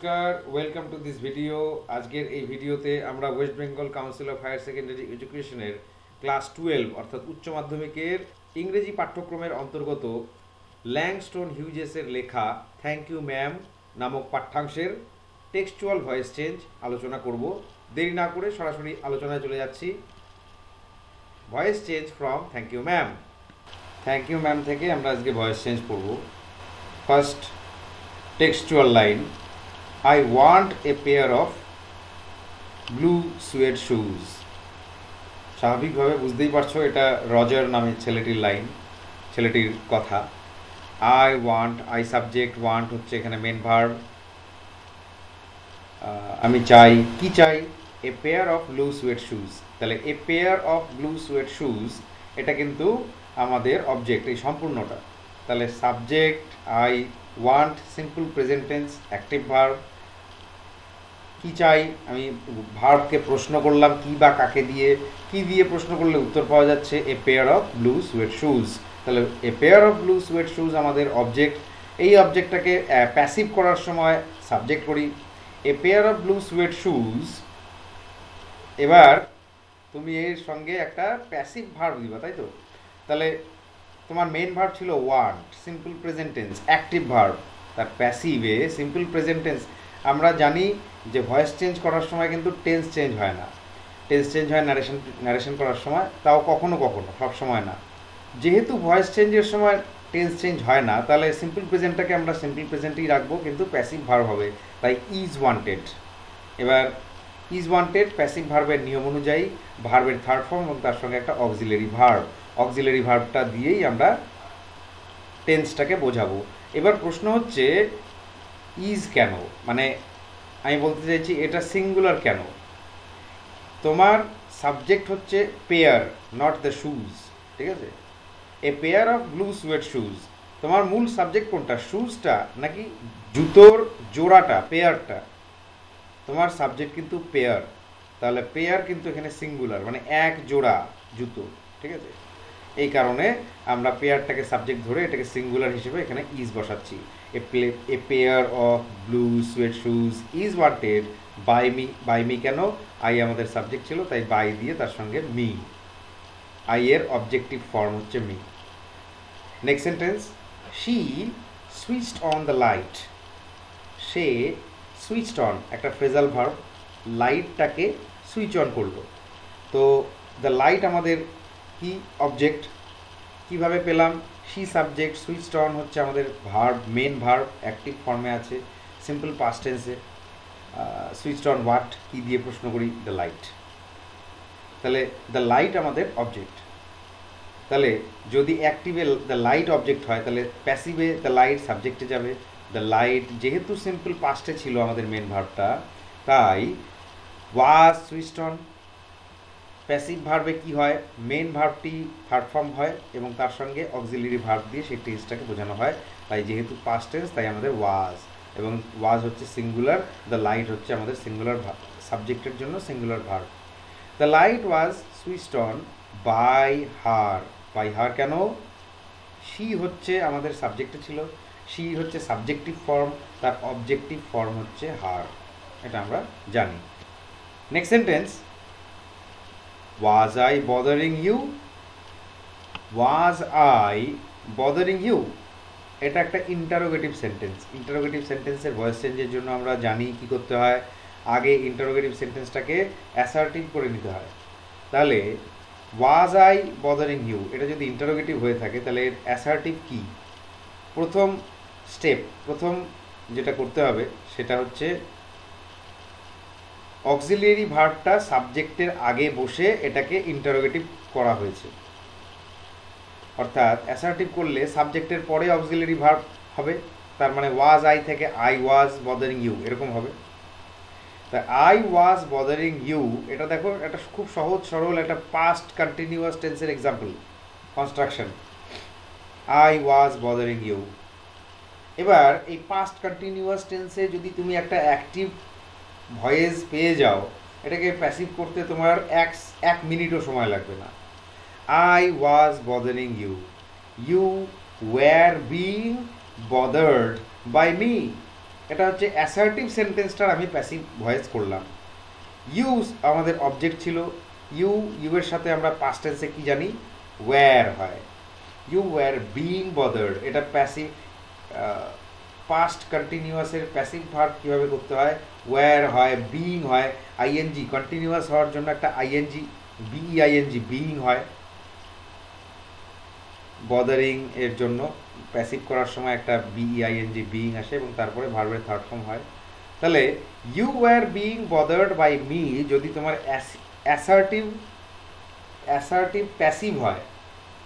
নমস্কার, welcome to this video. আজকের এই ভিডিওতে আমরা West Bengal Council of Higher Secondary এডুকেশনের ক্লাস 12 অর্থাৎ উচ্চ মাধ্যমিকের ইংরেজি পাঠ্যক্রমের অন্তর্গত ল্যাংস্টোন হিউজেসের লেখা থ্যাংক ইউ ম্যাম নামক পাঠ্যাংশের টেক্সচুয়াল ভয়েস চেঞ্জ আলোচনা করব। দেরি না করে সরাসরি আলোচনায় চলে যাচ্ছি। Voice change from thank you ma'am. Thank you ma'am থেকে আমরা আজকে ভয়েস চেঞ্জ করব। First textual line, I want a pair of blue suede shoes. স্বাভাবিকভাবে বুঝতেই পারছো এটা রজার নামে ছেলেটির লাইন, ছেলেটির কথা। I want, I subject, want হচ্ছে এখানে মেন ভার্ব। আমি চাই, কি চাই? A pair of blue suede shoes. তাহলে a pair of blue suede shoes এটা কিন্তু আমাদের অবজেক্ট, এই সম্পূর্ণটা। তাহলে subject I want, simple present tense, active verb. কি চাই? আমি ভার্বকে প্রশ্ন করলাম কি বা কাকে দিয়ে, কি দিয়ে প্রশ্ন করলে উত্তর পাওয়া যাচ্ছে a pair of blue suede shoes. তাহলে a pair of blue suede shoes আমাদের অবজেক্ট। এই অবজেক্টটাকে প্যাসিভ করার সময় সাবজেক্ট করি a pair of blue suede shoes. এবার তুমি এর সঙ্গে একটা প্যাসিভ ভার্ব দিবা, তাই তো? তাহলে তোমার মেন ভার্ব ছিল want, simple present tense, active verb. তার প্যাসিভে সিম্পল প্রেজেন্ট টেন্স। আমরা জানি যে ভয়েস চেঞ্জ করার সময় কিন্তু টেন্স চেঞ্জ হয় না। টেন্স চেঞ্জ হয় ন্যারেশন করার সময়, তাও কখনো কখনো, সব সময় না। যেহেতু ভয়েস চেঞ্জের সময় টেন্স চেঞ্জ হয় না, তাহলে সিম্পল প্রেজেন্টটাকে আমরা সিম্পল প্রেজেন্টেই রাখবো, কিন্তু প্যাসিভ ভার্ব হবে। তাই ইজ ওয়ান্টেড। এবার ইজ ওয়ান্টেড প্যাসিভ ভার্বের নিয়ম অনুযায়ী ভার্বের থার্ড ফর্ম এবং তার সঙ্গে একটা অক্সিলারি ভার্ব। অক্সিলারি ভার্বটা দিয়েই আমরা টেন্সটাকে বোঝাবো। এবার প্রশ্ন হচ্ছে ইজ কেন, মানে আমি বলতে চাইছি এটা সিঙ্গুলার কেন? তোমার সাবজেক্ট হচ্ছে পেয়ার, নট দ্য শুজ, ঠিক আছে? A pair of blue suede shoes. তোমার মূল সাবজেক্ট কোনটা, শুজটা নাকি জুতোর জোড়াটা, পেয়ারটা? তোমার সাবজেক্ট কিন্তু পেয়ার। তাহলে পেয়ার কিন্তু এখানে সিঙ্গুলার, মানে এক জোড়া জুতো, ঠিক আছে? এই কারণে আমরা পেয়ারটাকে সাবজেক্ট ধরে এটাকে সিঙ্গুলার হিসেবে এখানে ইজ বসাচ্ছি। A pair of blue suede shoes is wanted by me. By me কেন? আই আমাদের সাবজেক্ট ছিল, তাই বাই দিয়ে তার সঙ্গে মি। আই এর অবজেক্টিভ ফর্ম হচ্ছে me. Next sentence, she switched on the light. সে সুইচড অন, একটা ফ্রেজাল ভার্ব, লাইটটাকে সুইচ অন করলো। তো দ্য লাইট আমাদের কি অবজেক্ট, কিভাবে পেলাম? শি সাবজেক্ট, সুইচড অন হচ্ছে আমাদের ভার্ব, মেন ভার্ব, অ্যাক্টিভ ফর্মে আছে, সিম্পল পাস্ট টেন্সে। সুইচড অন হোয়াট, কি দিয়ে প্রশ্ন করি? The light. তাহলে দ্য লাইট আমাদের অবজেক্ট। তাহলে যদি অ্যাক্টিভে দ্য লাইট অবজেক্ট হয়, তাহলে প্যাসিভে দ্য লাইট সাবজেক্টে যাবে। দ্য লাইট যেহেতু সিম্পল পাস্টে ছিল আমাদের মেন ভার্বটা, তাই ওয়াজ সুইচড অন। প্যাসিভ ভার্বে কি হয়? মেন ভার্বটি থার্ড ফর্ম হয় এবং তার সঙ্গে অক্সিলারি ভার্ব দিয়ে সেই টেন্সটাকে বোঝানো হয়। তাই যেহেতু পাস্ট টেন্স, তাই আমাদের ওয়াজ, এবং ওয়াজ হচ্ছে সিঙ্গুলার, দ্য লাইট হচ্ছে আমাদের সিঙ্গুলার সাবজেক্টের জন্য singular verb. The light was switched on by her. By her কেন? শি হচ্ছে আমাদের সাবজেক্টে ছিল, শি হচ্ছে সাবজেক্টিভ ফর্ম, তার অবজেক্টিভ ফর্ম হচ্ছে হার, এটা আমরা জানি। Next sentence, was I bothering you? was I bothering you? এটা একটা ইন্টারোগেটিভ সেন্টেন্স। ইন্টারোগেটিভ সেন্টেন্সের ভয়েস চেঞ্জের জন্য আমরা জানি কি করতে হয়, আগে ইন্টারোগেটিভ সেন্টেন্সটাকে অ্যাসার্টিভ করে নিতে হয়। তাহলে was I bothering you এটা যদি ইন্টারোগেটিভ হয়ে থাকে, তাহলে এর অ্যাসার্টিভ কি? প্রথম স্টেপ, প্রথম যেটা করতে হবে সেটা হচ্ছে অক্সিলারি ভার্বটা সাবজেক্টের আগে বসে এটাকে ইন্টারোগেটিভ করা হয়েছে। অর্থাৎ অ্যাসার্টিভ করলে সাবজেক্টের পরে অক্সিলারি ভার্ব হবে, তার মানে ওয়াজ আই থেকে আই ওয়াজ বদারিং ইউ এরকম হবে। তা আই ওয়াজ বদারিং ইউ, এটা দেখো একটা খুব সহজ সরল একটা পাস্ট কন্টিনিউয়াস টেন্সের example, construction. I was bothering you. এবার এই পাস্ট কন্টিনিউয়াস টেন্সে যদি তুমি একটা অ্যাক্টিভ ভয়েস পেয়ে যাও, এটাকে প্যাসিভ করতে তোমার এক মিনিটও সময় লাগবে না। I was bothering you, you were being bothered by me. এটা হচ্ছে অ্যাসার্টিভ সেন্টেন্সটার আমি প্যাসিভ ভয়েস করলাম। ইউ আমাদের অবজেক্ট ছিল, ইউ এর সাথে আমরা পাস্ট টেন্সে কি জানি, ওয়্যার হয়। ইউ ওয়্যার বিইং বদার্ড, এটা প্যাসিভ। পাস্ট কন্টিনিউয়াসের প্যাসিভ ভার্ব কীভাবে করতে হয়, ওয়্যার হয়, বিইং হয়, আইএনজি কন্টিনিউয়াস হওয়ার জন্য একটা আইএনজি, বিইআইএনজি বিইং হয়। বদারিং এর জন্য প্যাসিভ করার সময় একটা বিইআইএনজি বিইং আসে এবং তারপরে ভার্বের থার্ড ফর্ম হয়। তাহলে you were being bothered by me যদি তোমার অ্যাসার্টিভ প্যাসিভ হয়,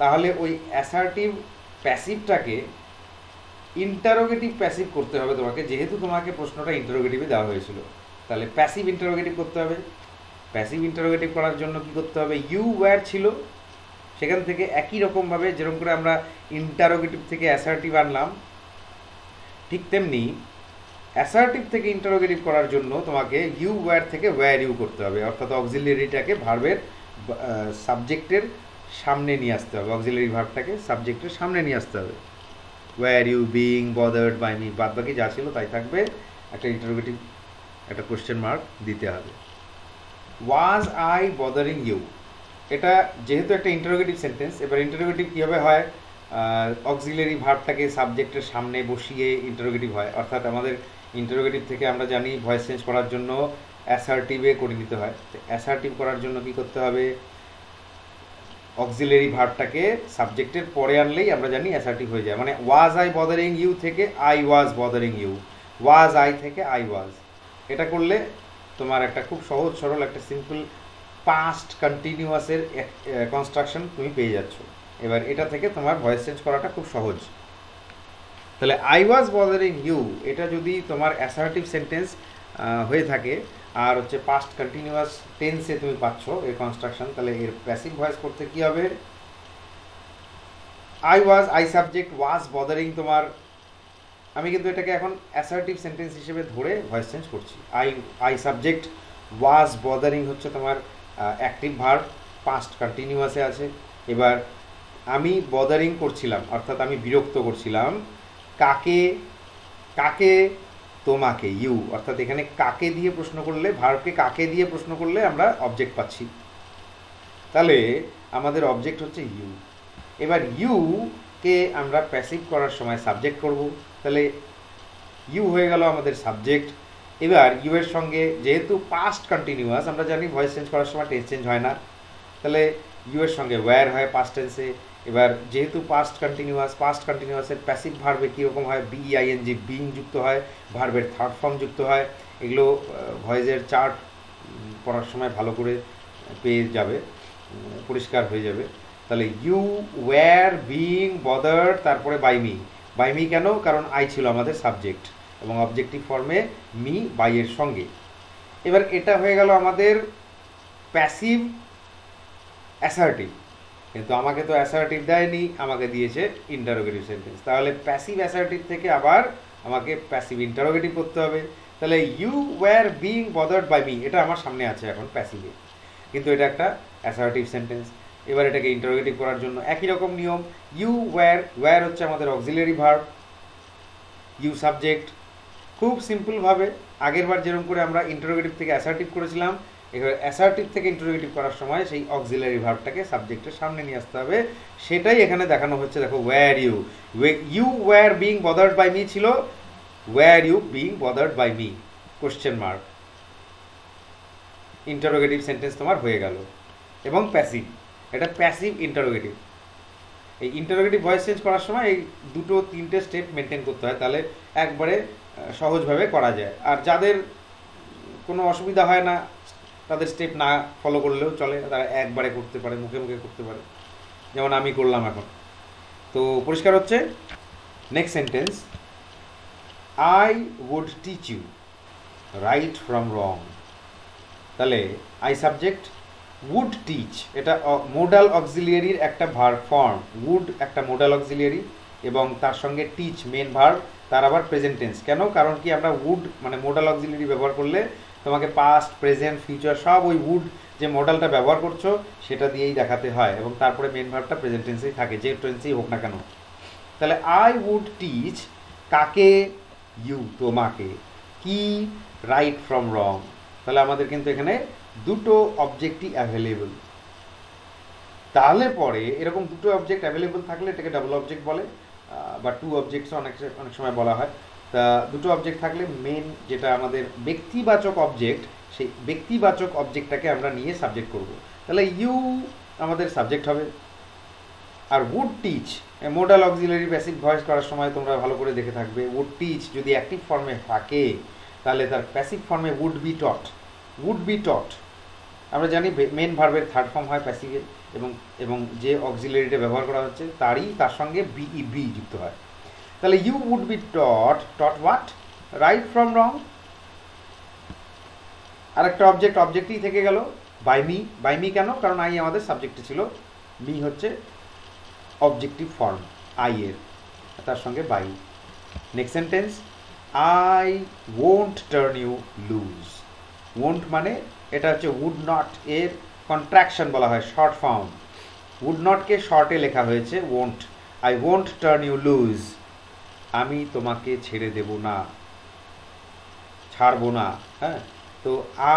তাহলে ওই অ্যাসার্টিভ প্যাসিভটাকে ইন্টারোগেটিভ প্যাসিভ করতে হবে তোমাকে, যেহেতু তোমাকে প্রশ্নটা ইন্টারোগেটিভে দেওয়া হয়েছিল। তাহলে প্যাসিভ ইন্টারোগেটিভ করতে হবে। প্যাসিভ ইন্টারোগেটিভ করার জন্য কি করতে হবে, ইউ ওয়্যার ছিল, সেখান থেকে একই রকমভাবে যেরকম করে আমরা ইন্টারোগেটিভ থেকে অ্যাসার্টিভ আনলাম, ঠিক তেমনি অ্যাসার্টিভ থেকে ইন্টারোগেটিভ করার জন্য তোমাকে ইউ ওয়্যার থেকে ওয়্যার ইউ করতে হবে, অর্থাৎ অক্সিলারিটাকে ভার্বের সাবজেক্টের সামনে নিয়ে আসতে হবে, অক্সিলারি ভার্বটাকে সাবজেক্টের সামনে নিয়ে আসতে হবে। Were you being bothered by me, বাদ বাকি যা ছিল তাই থাকবে, একটা ইন্টারোগেটিভ একটা কোশ্চেন মার্ক দিতে হবে। ওয়াজ আই বদারিং ইউ, এটা যেহেতু একটা ইন্টারোগেটিভ সেন্টেন্স, এবার ইন্টারোগেটিভ কীভাবে হয়, অক্সিলারি ভার্বটাকে সাবজেক্টের সামনে বসিয়ে ইন্টারোগেটিভ হয়, অর্থাৎ আমাদের ইন্টারোগেটিভ থেকে আমরা জানি ভয়েস চেঞ্জ করার জন্য অ্যাসার্টিভে করে নিতে হয়। অ্যাসার্টিভ করার জন্য কি করতে হবে, অক্সিলারি ভার্বটাকে সাবজেক্টের পরে আনলেই আমরা জানি অ্যাসার্টিভ হয়ে যায়। মানে ওয়াজ আই বদারিং ইউ থেকে I was bothering you, was I থেকে আই ওয়াজ, এটা করলে তোমার একটা খুব সহজ সরল একটা সিম্পল পাস্ট কন্টিনিউয়াসের কনস্ট্রাকশন তুমি পেয়ে যাচ্ছ। এবার এটা থেকে তোমার ভয়েস চেঞ্জ করাটা খুব সহজ। তাহলে আই ওয়াজ বদারিং ইউ, এটা যদি তোমার অ্যাসার্টিভ সেন্টেন্স হয়ে থাকে আর হচ্ছে পাস্ট কন্টিনিউয়াস টেন্সে তুমি পাচ্ছ এর কনস্ট্রাকশন, তাহলে এর প্যাসিভ ভয়েস করতে কি হবে, I was, I subject, was bothering তোমার, আমি কিন্তু এটাকে এখন অ্যাসার্টিভ সেন্টেন্স হিসেবে ধরে ভয়েস চেঞ্জ করছি। আই সাবজেক্ট, ওয়াজ বদারিং হচ্ছে তোমার অ্যাক্টিভ ভার্ব, পাস্ট কন্টিনিউয়াসে আছে। এবার আমি বদারিং করছিলাম, অর্থাৎ আমি বিরক্ত করছিলাম, কাকে, কাকে, তোমাকে, ইউ, অর্থাৎ এখানে কাকে দিয়ে প্রশ্ন করলে, ভার্বকে কাকে দিয়ে প্রশ্ন করলে আমরা অবজেক্ট পাচ্ছি, তাহলে আমাদের অবজেক্ট হচ্ছে ইউ। এবার ইউকে আমরা প্যাসিভ করার সময় সাবজেক্ট করব, তাহলে ইউ হয়ে গেল আমাদের সাবজেক্ট। এবার ইউ এর সঙ্গে যেহেতু পাস্ট কন্টিনিউয়াস, আমরা জানি ভয়েস চেঞ্জ করার সময় টেন্স চেঞ্জ হয় না, তাহলে ইউ এর সঙ্গে ওয়্যার হয় পাস্ট টেন্সে। এবার যেহেতু পাস্ট কন্টিনিউয়াসের প্যাসিভ ভার্বে কীরকম হয়, বিইআইএনজি বিইং যুক্ত হয়, ভার্বের থার্ড ফর্ম যুক্ত হয়, এগুলো ভয়েসের চার্ট পড়ার সময় ভালো করে পেয়ে যাবে, পরিষ্কার হয়ে যাবে। তাহলে ইউ ওয়্যার বিইং বদার্ড, তারপরে বাই মি। বাই মি কেন, কারণ আই ছিল আমাদের সাবজেক্ট এবং অবজেক্টিভ ফর্মে মি বাই এর সঙ্গে। এবার এটা হয়ে গেল আমাদের প্যাসিভ অ্যাসার্টিভ, কিন্তু আমাকে তো অ্যাসার্টিভ দেয়নি, আমাকে দিয়েছে ইন্টারোগেটিভ সেন্টেন্স। তাহলে প্যাসিভ অ্যাসার্টিভ থেকে আবার আমাকে প্যাসিভ ইন্টারোগেটিভ করতে হবে। তাহলে you were being bothered by me, এটা আমার সামনে আছে এখন প্যাসিভে, কিন্তু এটা একটা অ্যাসার্টিভ সেন্টেন্স। এবার এটাকে ইন্টারোগেটিভ করার জন্য একই রকম নিয়ম, ইউ ওয়্যার, ওয়্যার হচ্ছে আমাদের অক্সিলারি ভার্ব, ইউ সাবজেক্ট। খুব সিম্পলভাবে আগের বার যেরকম করে আমরা ইন্টারোগেটিভ থেকে অ্যাসার্টিভ করেছিলাম, এবার অ্যাসার্টিভ থেকে ইন্টারোগেটিভ করার সময় সেই অক্সিলারি ভার্বটাকে সাবজেক্টের সামনে নিয়ে আসতে হবে, সেটাই এখানে দেখানো হচ্ছে। দেখো, were you, you were being bothered by me ছিল, were you being bothered by me, question mark, interrogative sentence তোমার হয়ে গেল। এবং প্যাসিভ, এটা প্যাসিভ ইন্টারোগেটিভ। এই ইন্টারোগেটিভ ভয়েস চেঞ্জ করার সময় এই দুটো তিনটে স্টেপ মেনটেন করতে হয়, তাহলে একবারে সহজভাবে করা যায়। আর যাদের কোনো অসুবিধা হয় না, তাদের স্টেপ না ফলো করলেও চলে, তারা একবারে করতে পারে, মুখে মুখে করতে পারে, যেমন আমি করলাম এখন। তো পরিষ্কার হচ্ছে। Next sentence, I would teach you right from wrong. তাহলে আই সাবজেক্ট, উড টিচ, এটা মোডাল অক্সিলিয়ারির একটা ভার্ব ফর্ম। উড একটা মোডাল অক্সিলিয়ারি এবং তার সঙ্গে টিচ মেন ভার্ব, তার আবার প্রেজেন্ট টেন্স। কেন, কারণ কি আমরা উড মানে মোডাল অক্সিলিয়ারি ব্যবহার করলে তোমাকে পাস্ট, প্রেজেন্ট, ফিউচার সব ওই উড যে মডেলটা ব্যবহার করছো সেটা দিয়েই দেখাতে হয়, এবং তারপরে মেন ভার্বটা প্রেজেন্ট টেন্সেই থাকে, যে টেন্সেই হোক না কেন। তাহলে আই উড টিচ, কাকে, ইউ তোমাকে, কি রাইট ফ্রম রং। তাহলে আমাদের কিন্তু এখানে দুটো অবজেক্টই অ্যাভেলেবল। তাহলে পরে এরকম দুটো অবজেক্ট অ্যাভেলেবল থাকলে এটাকে ডাবল অবজেক্ট বলে, বা টু অবজেক্টস অনেক অনেক সময় বলা হয়। তা দুটো অবজেক্ট থাকলে মেন যেটা আমাদের ব্যক্তিবাচক অবজেক্ট, সেই ব্যক্তিবাচক অবজেক্টটাকে আমরা নিয়ে সাবজেক্ট করব। তাহলে ইউ আমাদের সাবজেক্ট হবে। আর would teach, modal auxiliary passive voice করার সময় তোমরা ভালো করে দেখে থাকবে, উড টিচ যদি অ্যাক্টিভ ফর্মে থাকে তাহলে তার প্যাসিভ ফর্মে would be taught. Would be taught আমরা জানি মেন ভার্বের থার্ড ফর্ম হয় প্যাসিভে, এবং যে অক্সিলারিটা ব্যবহার করা হচ্ছে তার সঙ্গে বি যুক্ত হয়। তাহলে you would be taught, taught what? Right from wrong. আর একটা অবজেক্টই থেকে গেল বাই মি। বাই মি কেন? কারণ আই আমাদের সাবজেক্টে ছিল, মি হচ্ছে অবজেক্টিভ ফর্ম আই এর, তার সঙ্গে by. Next sentence, I won't turn you loose. Won't মানে এটা হচ্ছে উড নট এর কন্ট্রাকশন বলা হয়, শর্ট ফর্ম। উড নটকে শর্টে লেখা হয়েছে won't. I won't turn you loose, আমি তোমাকে ছেড়ে দেব না, ছাড়বো না। হ্যাঁ, তো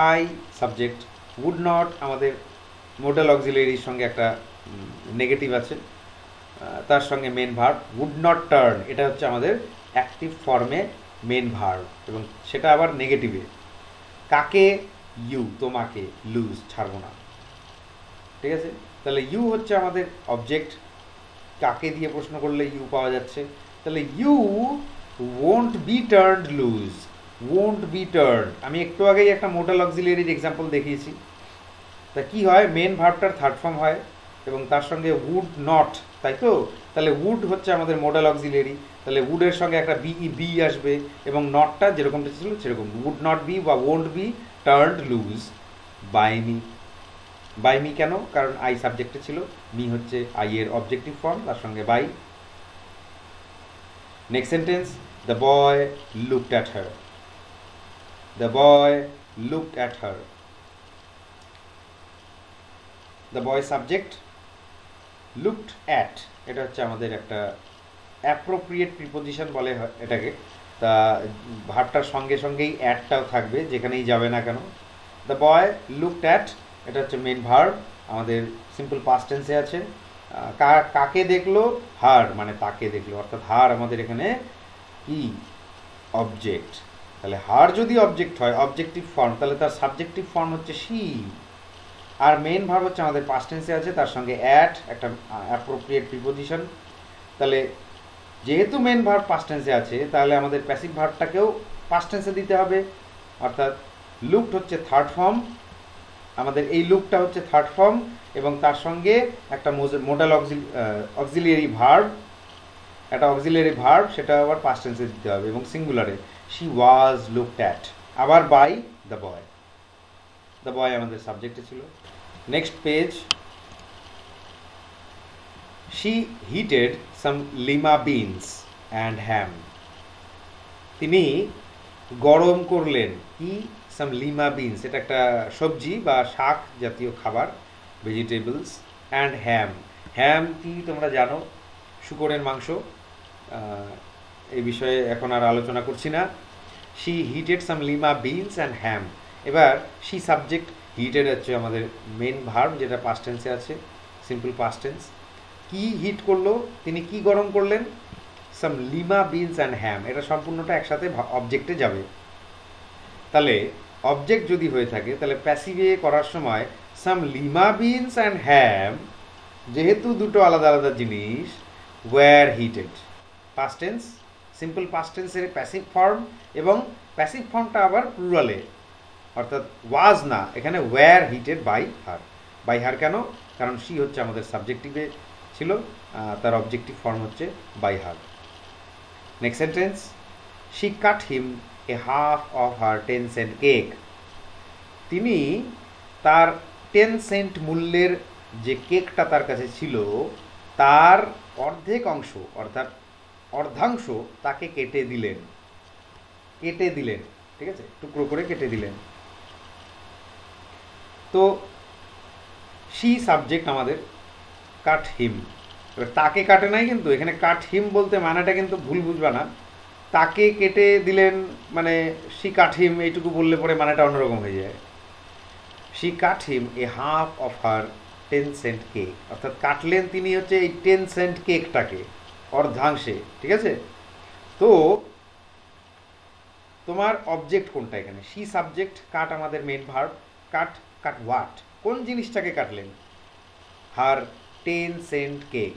আই সাবজেক্ট, উড নট আমাদের মোডাল অক্সিলারির সঙ্গে একটা নেগেটিভ আছে, তার সঙ্গে main verb. Would not turn এটা হচ্ছে আমাদের অ্যাক্টিভ ফর্মে মেন ভার্ব, এবং সেটা আবার নেগেটিভে। কাকে? ইউ তোমাকে, লুজ ছাড়বো না। ঠিক আছে, তাহলে ইউ হচ্ছে আমাদের অবজেক্ট। কাকে দিয়ে প্রশ্ন করলে ইউ পাওয়া যাচ্ছে। তাহলে you won't be turned loose. Won't be turn, আমি একটু আগেই একটা মোডাল অক্সিলারির এক্সাম্পল দেখিয়েছি। তা কি হয়, মেন ভার্বটার থার্ড ফর্ম হয় এবং তার সঙ্গে উড নট, তাই তো? তাহলে উড হচ্ছে আমাদের মোডাল অক্সিলারি, তাহলে উডের সঙ্গে একটা বি আসবে, এবং নটটা যেরকমটা ছিল সেরকম, উড নট বি বা won't be turned loose by me. By me কেন? কারণ আই সাবজেক্টে ছিল, মি হচ্ছে আই এর অবজেক্টিভ ফর্ম, তার সঙ্গে by. Next sentence, the boy looked at her. The boy looked at her. The boy subject, looked at এটা হচ্ছে আমাদের একটা অ্যাপ্রোপ্রিয়েট প্রিপোজিশন বলে এটাকে। তা ভার্বটার সঙ্গে সঙ্গেই অ্যাটটাও থাকবে, যেখানেই যাবে না কেন। দ্য বয় লুকড অ্যাট এটা হচ্ছে মেন ভার্ব, আমাদের সিম্পল পাস্ট টেন্সে আছে। কাকে দেখলো? হার মানে তাকে দেখলো, অর্থাৎ হার আমাদের এখানে কি? অবজেক্ট। তাহলে হার যদি অবজেক্ট হয়, অবজেক্টিভ ফর্ম, তাহলে তার সাবজেক্টিভ ফর্ম হচ্ছে শি। আর মেন ভার্ব হচ্ছে আমাদের পাস্ট টেন্সে আছে, তার সঙ্গে অ্যাট একটা অ্যাপ্রোপ্রিয়েট প্রিপোজিশন। তাহলে যেহেতু মেন ভার্ব পাস্ট টেন্সে আছে, তাহলে আমাদের প্যাসিভ ভার্বটাকেও পাস্ট টেন্সে দিতে হবে, অর্থাৎ লুকড হচ্ছে থার্ড ফর্ম, আমাদের এই লুকটা হচ্ছে থার্ড ফর্ম, এবং তার সঙ্গে একটা মোডাল অক্সিলিয়ারি ভার্ব, একটা অক্সিলিয়ারি ভার্ব, সেটা আবার পাস্ট টেন্সে দিতে হবে এবং সিঙ্গুলারে। শি ওয়াজ লুকড অ্যাট, আবার by the boy. The boy আমাদের সাবজেক্টে ছিল। Next page, she heated some lima beans and ham. তিনি গরম করলেন কি? সাম লিমা বিনস, এটা একটা সবজি বা শাক জাতীয় খাবার, ভেজিটেবলস। অ্যান্ড হ্যাম, হ্যাম কি তোমরা জানো? শূকরের মাংস। এই বিষয়ে এখন আর আলোচনা করছি না। She heated some lima beans and ham. এবার শি সাবজেক্ট, হিটেড হচ্ছে আমাদের মেন ভার্ব, যেটা পাস্ট টেন্সে আছে, সিম্পল পাস্ট টেন্স। কি হিট করলো? তিনি কি গরম করলেন? সাম লিমা বিনস অ্যান্ড হ্যাম, এটা সম্পূর্ণটা একসাথে অবজেক্টে যাবে। তাহলে অবজেক্ট যদি হয়ে থাকে, তাহলে প্যাসিভে করার সময় some lima beans and ham, যেহেতু দুটো আলাদা আলাদা জিনিস, were heated, past tense, simple past টেন্সের প্যাসিভ ফর্ম, এবং প্যাসিভ ফর্মটা আবার প্লুরালে, অর্থাৎ ওয়াজ না, এখানে were heated by her. By her কেন? কারণ শি হচ্ছে আমাদের সাবজেক্টিভে ছিল, তার অবজেক্টিভ ফর্ম হচ্ছে by her. Next sentence, she cut him a half of her 10 cent cake. তিনি তার 10 সেন্ট মূল্যের যে কেকটা তার কাছে ছিল, তার অর্ধেক অংশ, অর্থাৎ অর্ধাংশ তাকে কেটে দিলেন। কেটে দিলেন, ঠিক আছে, টুকরো করে কেটে দিলেন। তো শি সাবজেক্ট আমাদের, কাট হিম। এবার তাকে কাটে নাই কিন্তু, এখানে কাট হিম বলতে মানেটা কিন্তু ভুল বুঝবা না। তাকে কেটে দিলেন মানে শি কাট হিম, এইটুকু বললে পরে মানেটা অন্যরকম হয়ে যায়। She cut him a half of her 10 cent cake, অর্থাৎ কাটলেন তিনি হচ্ছে এই 10 সেন্ট কেকটাকে অর্ধাংশে, ঠিক আছে। তো তোমার অবজেক্ট কোনটা এখানে? শি সাবজেক্ট, কাট আমাদের main verb. Cut, cut what? কোন জিনিসটাকে কাটলেন? হার 10 সেন্ট কেক,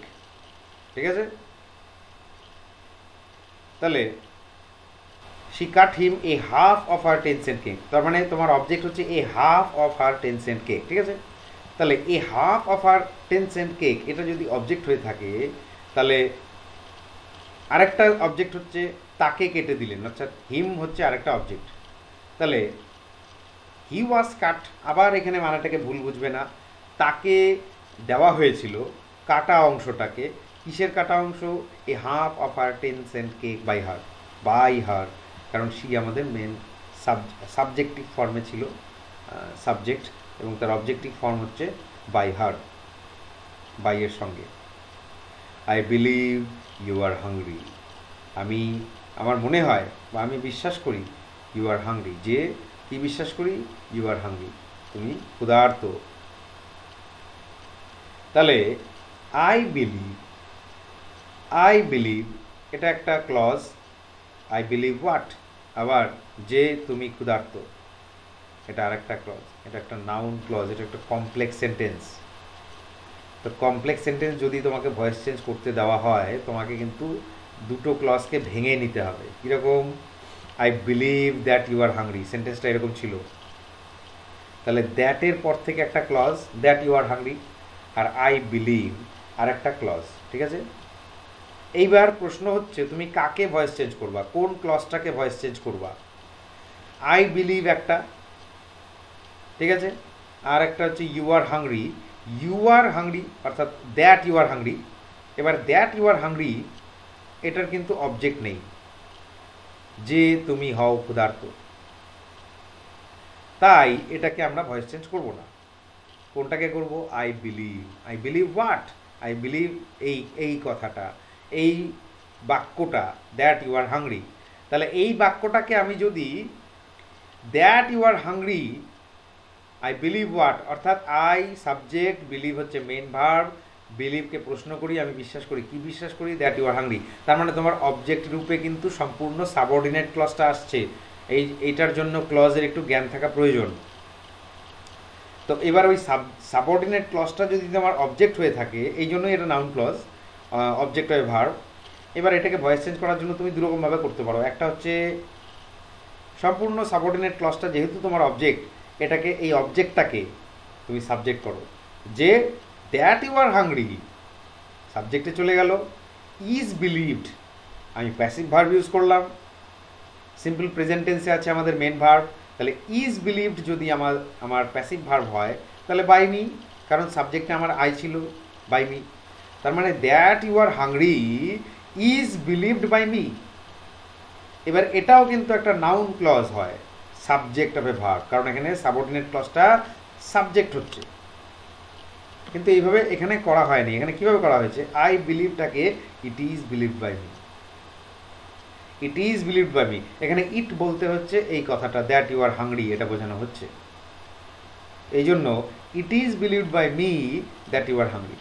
ঠিক আছে। তাহলে she cut him a half of her 10 cent cake, তার মানে তোমার অবজেক্ট হচ্ছে a half of her 10 cent cake, ঠিক আছে। তাহলে a half of her 10 cent cake এটা যদি অবজেক্ট হয়ে থাকে, তাহলে আরেকটা অবজেক্ট হচ্ছে তাকে কেটে দিলেন, অর্থাৎ হিম হচ্ছে আরেকটা অবজেক্ট। তাহলে হি ওয়াজ কাট, আবার এখানে মানাটাকে ভুল বুঝবে না, তাকে দেওয়া হয়েছিল কাটা অংশটাকে। কিসের কাটা অংশ? A half of her 10 cent cake by her, by her, কারণ সি আমাদের মেন সাবজেক্টিভ ফর্মে ছিল, সাবজেক্ট, এবং তার অবজেক্টিভ ফর্ম হচ্ছে বাই হার, বাই এর সঙ্গে। I believe you are hungry, আমার মনে হয় বা আমি বিশ্বাস করি, ইউ আর হাংরি, যে কি বিশ্বাস করি? ইউ আর হাংরি, তুমি ক্ষুধার্ত। তাহলে আই বিলিভ এটা একটা ক্লজ, আই বিলিভ হোয়াট, আবার যে তুমি ক্ষুধার্ত এটা আর একটা ক্লজ, এটা একটা নাউন ক্লজ, এটা একটা কমপ্লেক্স সেন্টেন্স। তো কমপ্লেক্স সেন্টেন্স যদি তোমাকে ভয়েস চেঞ্জ করতে দেওয়া হয়, তোমাকে কিন্তু দুটো ক্লজকে ভেঙে নিতে হবে। কীরকম? I believe that you are hungry, সেন্টেন্সটা এরকম ছিল, তাহলে দ্যাটের পর থেকে একটা clause, that you are hungry, আর আই বিলিভ আর একটা ক্লজ, ঠিক আছে। এইবার প্রশ্ন হচ্ছে তুমি কাকে ভয়েস চেঞ্জ করবা, কোন ক্লজটাকে ভয়েস চেঞ্জ করবা? আই বিলিভ একটা, ঠিক আছে, আর একটা হচ্ছে ইউ আর হাংরি, অর্থাৎ দ্যাট ইউ আর হাংরি। এবার দ্যাট ইউ আর হাংরি এটার কিন্তু অবজেক্ট নেই, যে তুমি হও ক্ষুধার্ত, তাই এটাকে আমরা ভয়েস চেঞ্জ করব না। কোনটাকে করব? I believe what? I believe এই কথাটা, এই বাক্যটা, দ্যাট ইউ আর হাংরি। তাহলে এই বাক্যটাকে আমি যদি that you are hungry I believe what, অর্থাৎ আই সাবজেক্ট, বিলিভ হচ্ছে মেন ভার্ব, বিলিভকে প্রশ্ন করি, আমি বিশ্বাস করি, কি বিশ্বাস করি? That you are hungry. তার মানে তোমার অবজেক্ট রূপে কিন্তু সম্পূর্ণ সাবঅর্ডিনেট ক্লজটা আসছে, এইটার জন্য ক্লজের একটু জ্ঞান থাকা প্রয়োজন। তো এবার ওই সাবঅর্ডিনেট ক্লজটা যদি তোমার অবজেক্ট হয়ে থাকে, এই জন্যই এটা নাউন ক্লজ, অবজেক্ট হয় ভার্ব। এবার এটাকে ভয়েস চেঞ্জ করার জন্য তুমি দুরকমভাবে করতে পারো। একটা হচ্ছে সম্পূর্ণ সাবঅর্ডিনেট ক্লজটা যেহেতু তোমার অবজেক্ট, এটাকে, এই অবজেক্টটাকে তুমি সাবজেক্ট করো, যে দ্যাট ইউ আর হাংরি, সাবজেক্টে চলে গেল। ইজ বিলিভড, আমি প্যাসিভ ভার্ব ইউজ করলাম, সিম্পল প্রেজেন্ট টেন্সে আছে আমাদের মেন ভার্ব। তাহলে ইজ বিলিভড যদি আমার প্যাসিভ ভার্ব হয়, তাহলে বাই মি, কারণ সাবজেক্টে আমার আই ছিল, বাই মি। তার মানে that you are hungry is believed by me. এবার এটাও কিন্তু একটা নাউন ক্লজ হয়, সাবজেক্ট অফ এ ভার্ব, কারণ এখানে সাবঅর্ডিনেট ক্লজটা সাবজেক্ট হচ্ছে। কিন্তু এইভাবে এখানে করা হয়নি। এখানে কিভাবে করা হয়েছে? আই বিলিভটাকে it is believed by me, it is believed by me. এখানে ইট বলতে হচ্ছে এই কথাটা, দ্যাট ইউ আর হাংরি, এটা বোঝানো হচ্ছে। এই জন্য it is believed by me that you are hungry,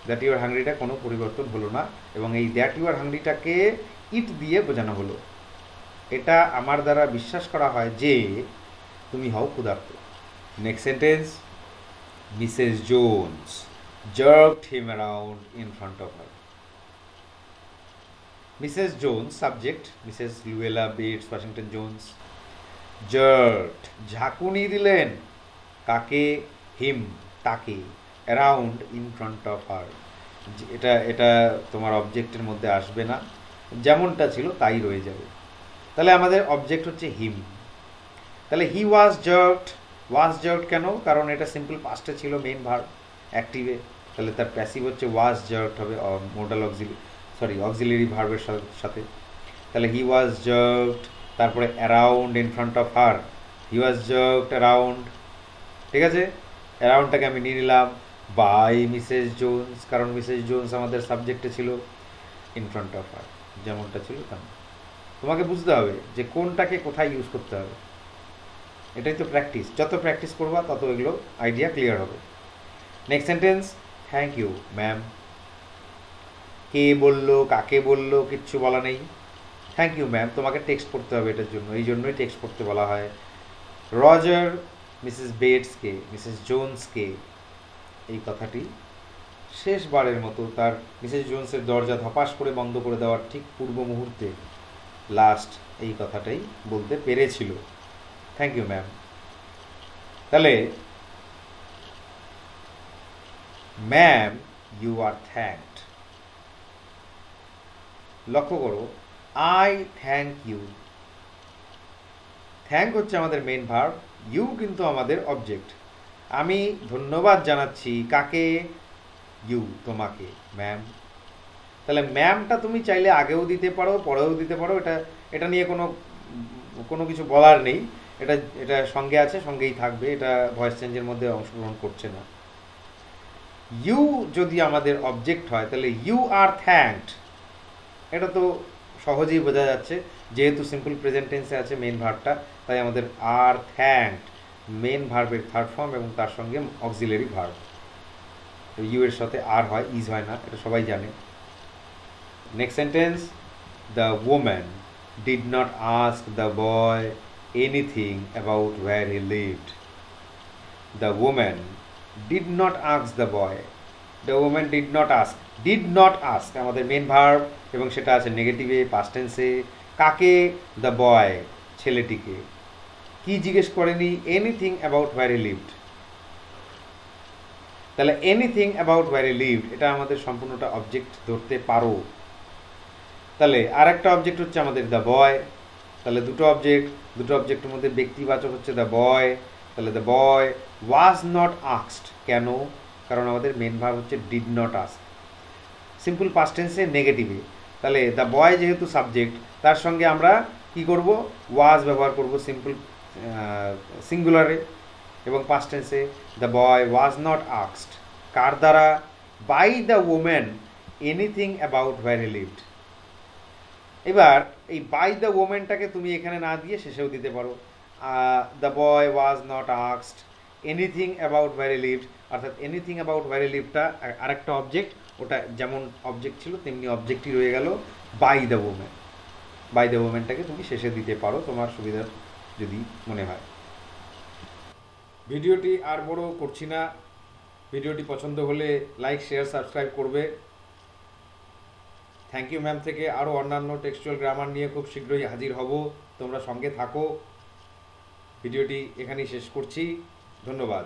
that you are হাংরিটা কোনো পরিবর্তন হলো না, এবং এই দ্যাট ইউ আর হাংরিটাকে ইট দিয়ে বোঝানো হলো। এটা আমার দ্বারা বিশ্বাস করা হয় যে তুমি হও ক্ষুধার্ত। Next sentence, Mrs Jones jerked him around in front of her. Mrs. Jones, subject, Mrs. Luella Bates Washington Jones, jerked, ঝাঁকুনি দিলেন, কাকে? হিম, তাকে, অ্যারাউন্ড, ইন ফ্রন্ট অফ হার। এটা তোমার অবজেক্টের মধ্যে আসবে না, যেমনটা ছিল তাই রয়ে যাবে। তাহলে আমাদের অবজেক্ট হচ্ছে হিম। তাহলে হি ওয়াজ জার্কড কেন? কারণ এটা সিম্পল পাস্টে ছিল, মেইন ভার্ব অ্যাক্টিভে, তাহলে তার প্যাসিভ হচ্ছে ওয়াজ জার্কড হবে, মোডাল অক্সিলারি ভার্বের সাথে। তাহলে হি ওয়াজ জার্কড, তারপরে around in front of her, he was jerked around, ঠিক আছে। অ্যারাউন্ডটাকে আমি নিয়ে নিলাম বাই মিসেস জোনস, কারণ মিসেস জোনস আমাদের সাবজেক্টে ছিল, ইন ফ্রন্ট অফ হার যেমনটা ছিল তেমন। তোমাকে বুঝতে হবে যে কোনটাকে কোথায় ইউজ করতে হবে। এটাই তো প্র্যাকটিস, যত প্র্যাকটিস করবা তত এগুলো আইডিয়া ক্লিয়ার হবে। Next sentence, thank you ma'am. কে বললো, কাকে বললো, কিচ্ছু বলা নেই। থ্যাংক ইউ ম্যাম, তোমাকে টেক্সট করতে হবে এটার জন্য, এই জন্যই টেক্সট করতে বলা হয়। রজার মিসেস বেটসকে, মিসেস জোনসকে, এই কথাটি শেষবারের মতো তার মিসেস জোনসের দরজা ধপাস করে বন্ধ করে দেওয়ার ঠিক পূর্ব মুহূর্তে লাস্ট এই কথাটাই বলতে পেরেছিল, থ্যাংক ইউ ম্যাম। তাহলে ম্যাম ইউ আর থ্যাঙ্কড। লক্ষ্য করো, আই থ্যাংক ইউ। থ্যাংক হচ্ছে আমাদের মেইন ভার্ব, ইউ কিন্তু আমাদের অবজেক্ট। আমি ধন্যবাদ জানাচ্ছি কাকে? ইউ, তোমাকে, ম্যাম। তাহলে ম্যামটা তুমি চাইলে আগেও দিতে পারো, পরেও দিতে পারো, এটা এটা নিয়ে কোনো কিছু বলার নেই। এটা এটা সঙ্গে আছে, সঙ্গেই থাকবে, এটা ভয়েস চেঞ্জের মধ্যে অংশগ্রহণ করছে না। ইউ যদি আমাদের অবজেক্ট হয় তাহলে ইউ আর থ্যাঙ্কড, এটা তো সহজেই বোঝা যাচ্ছে, যেহেতু সিম্পল প্রেজেন্ট টেন্সে আছে মেন ভার্বটা, তাই আমাদের আর থ্যাঙ্কড মেন ভার্বের থার্ড ফর্ম এবং তার সঙ্গে অক্সিলারি ভার্ব। ইউ এর সাথে আর হয়, ইজ হয় না, এটা সবাই জানে। Next sentence, the woman did not ask the boy anything about where he lived. The woman did not ask the boy, the woman did not ask, did not ask আমাদের main verb এবং সেটা আছে নেগেটিভে, past টেন্সে। কাকে? The boy, ছেলেটিকে। কি জিজ্ঞেস করেনি? Anything about where he lived. তাহলে anything about where he lived এটা আমাদের সম্পূর্ণটা অবজেক্ট ধরতে পারো। তাহলে আর একটা অবজেক্ট হচ্ছে আমাদের দ্য বয়। তাহলে দুটো অবজেক্টের মধ্যে ব্যক্তিবাচক হচ্ছে দ্য বয়। তাহলে the boy was not asked, কেন? কারণ আমাদের মেন ভার্ব হচ্ছে did not ask, simple past টেন্সে নেগেটিভে। তাহলে দ্য বয় যেহেতু সাবজেক্ট, তার সঙ্গে আমরা কি করব? ওয়াজ ব্যবহার করব সিম্পল সিঙ্গুলারে এবং পাস্ট টেন্সে। The boy was not asked কার দ্বারা? By the woman anything about where he lived. এবার এই বাই দ্য ওম্যানটাকে তুমি এখানে না দিয়ে শেষেও দিতে পারো। The boy was not asked anything about where he lived, অর্থাৎ এনিথিং অ্যাবাউট ওয়্যার হি লিভডটা আরেকটা অবজেক্ট, ওটা যেমন অবজেক্ট ছিল তেমনি অবজেক্টই রয়ে গেল by the woman. By the ওম্যানটাকে তুমি শেষে দিতে পারো তোমার সুবিধার যদি মনে হয়। ভিডিওটি আর বড় করছি না, ভিডিওটি পছন্দ হলে লাইক, শেয়ার, সাবস্ক্রাইব করবে। থ্যাংক ইউ ম্যাম থেকে আরও অন্যান্য টেক্সচুয়াল গ্রামার নিয়ে খুব শীঘ্রই হাজির হব, তোমরা সঙ্গে থাকো। ভিডিওটি এখানেই শেষ করছি, ধন্যবাদ।